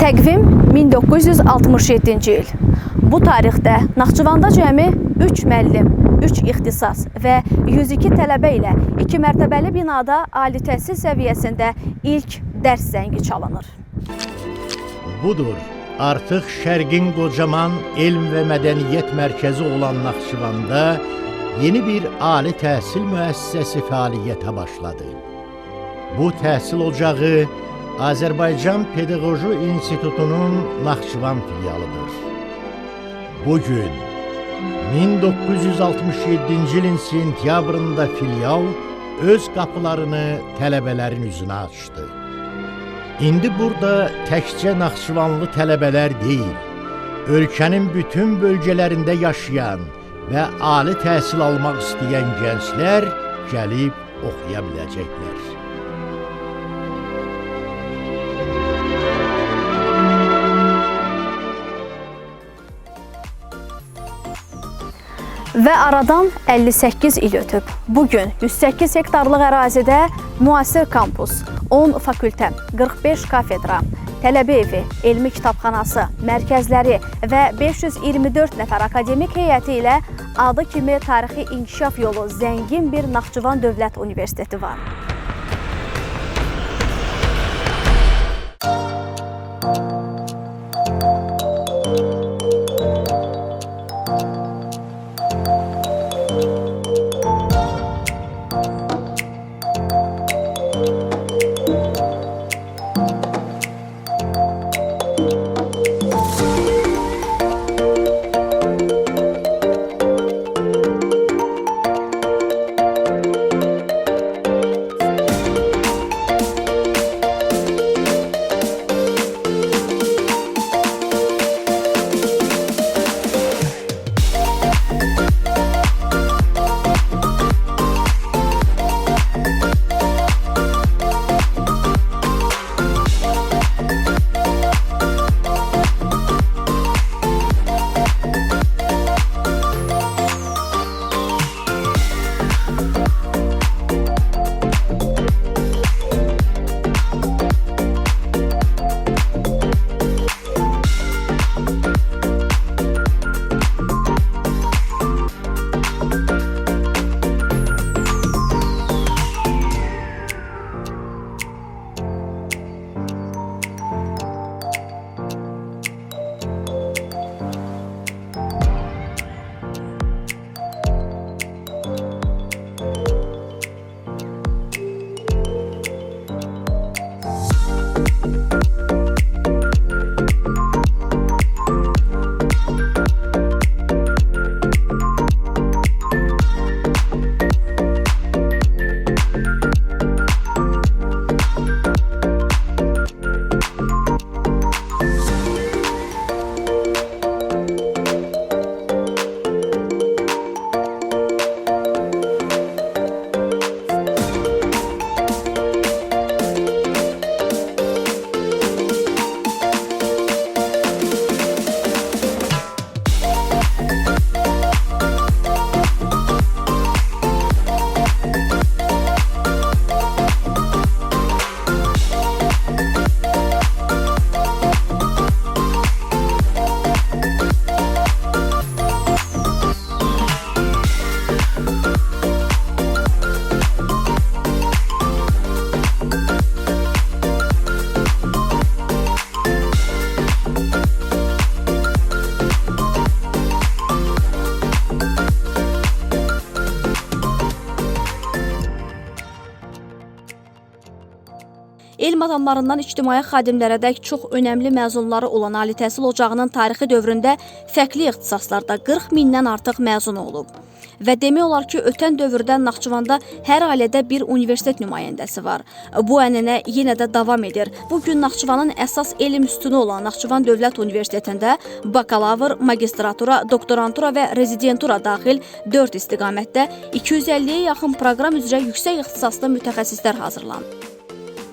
Təqvim 1967-ci il. Bu tarixdə Naxçıvanda cəmi 3 müəllim, 3 ixtisas və 102 tələbə ilə 2 mərtəbəli binada ali təhsil səviyyəsində ilk dərs zəngi çalınır. Budur, artıq Şərqin qocaman elm və mədəniyyət mərkəzi olan Naxçıvanda yeni bir ali təhsil müəssisəsi fəaliyyətə başladı. Bu təhsil ocağı Azərbaycan Pedaqoji İnstitutunun Naxçıvan filialıdır. Bugün 1967-ci ilin sentyabrında filial öz qapılarını tələbələrin üzünə açdı. İndi burada təkcə Naxçıvanlı tələbələr deyil, ölkənin bütün bölgələrində yaşayan və ali təhsil almaq istəyən gənclər gəlib oxuya biləcəklər. Və aradan 58 il ötüb. Bugün 108 hektarlıq ərazidə müasir kampus, 10 fakültə, 45 kafedra, tələbə evi, elmi kitabxanası, mərkəzləri və 524 nəfər akademik heyəti ilə adı kimi tarixi inkişaf yolu zəngin bir Naxçıvan Dövlət Universiteti var. Elm adamlarından ictimai xadimlərədək çox önəmli məzunları olan ali təhsil ocağının tarixi dövründə fərqli ixtisaslarda 40 mindən artıq məzun olub. Və demək olar ki, ötən dövrdə Naxçıvanda hər ailədə bir universitet nümayəndəsi var. Bu ənənə yenə də davam edir. Bugün Naxçıvanın əsas elm üstünü olan Naxçıvan Dövlət Universitetində bakalavr, magistratura, doktorantura və rezidentura daxil 4 istiqamətdə 250-yə yaxın proqram üzrə yüksək ixtisaslı mütəxəssislər hazırlanır.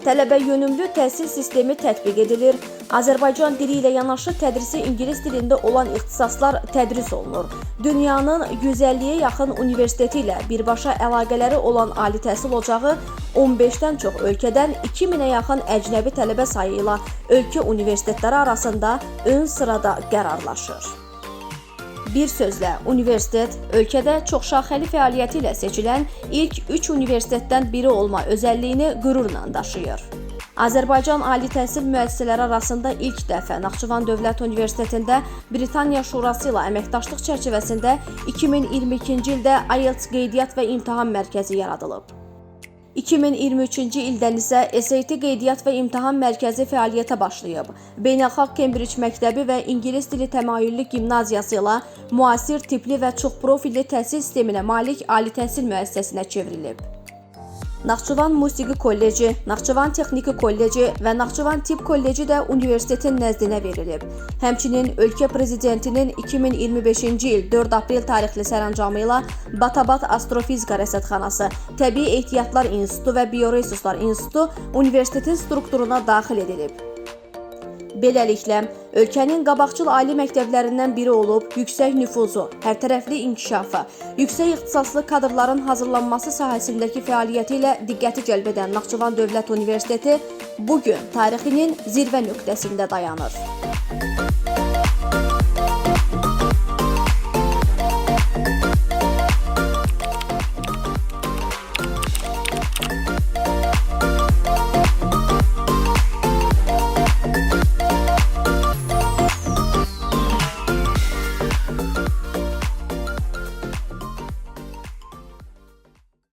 Tələbə yönümlü təhsil sistemi tətbiq edilir. Azərbaycan dili ilə yanaşı tədrisi ingilis dilində olan ixtisaslar tədris olunur. Dünyanın 150-yə yaxın universiteti ilə birbaşa əlaqələri olan ali təhsil ocağı 15-dən çox ölkədən 2000-ə yaxın əcnəbi tələbə sayı ilə ölkə universitetləri arasında ön sırada qərarlaşır. Bir sözlə, universitet ölkədə çoxşaxəli fəaliyyəti ilə seçilən ilk 3 universitetdən biri olma özəlliyini qürurla daşıyır. Azərbaycan ali təhsil müəssisələri arasında ilk dəfə Naxçıvan Dövlət Universitetində Britaniya Şurası ilə əməkdaşlıq çərçivəsində 2022-ci ildə IELTS qeydiyyat və imtahan mərkəzi yaradılıb. 2023-cü ildən isə SAT qeydiyyat və imtahan mərkəzi fəaliyyətə başlayıb. Beynəlxalq Kembridj məktəbi və ingilis dili təmayüllü gimnaziyası ilə müasir tipli və çoxprofilli təhsil sisteminə malik ali təhsil müəssisəsinə çevrilib. Naxçıvan Musiqi Kolleci, Naxçıvan Texniki Kolleci və Naxçıvan Tibb Kolleci də universitetin nəzdinə verilib. Həmçinin ölkə prezidentinin 2025-ci il 4 aprel tarixli sərəncamı ilə Batabat Astrofizika Rəsədxanası, Təbii Ehtiyatlar İnstitutu və Bioresurslar İnstitutu universitetin strukturuna daxil edilib. Beləliklə, ölkənin qabaqcıl ali məktəblərindən biri olub, yüksək nüfuzu, hərtərəfli inkişafı, yüksək ixtisaslı kadrların hazırlanması sahəsindəki fəaliyyəti ilə diqqəti cəlb edən Naxçıvan Dövlət Universiteti bugün tarixinin zirvə nöqtəsində dayanır.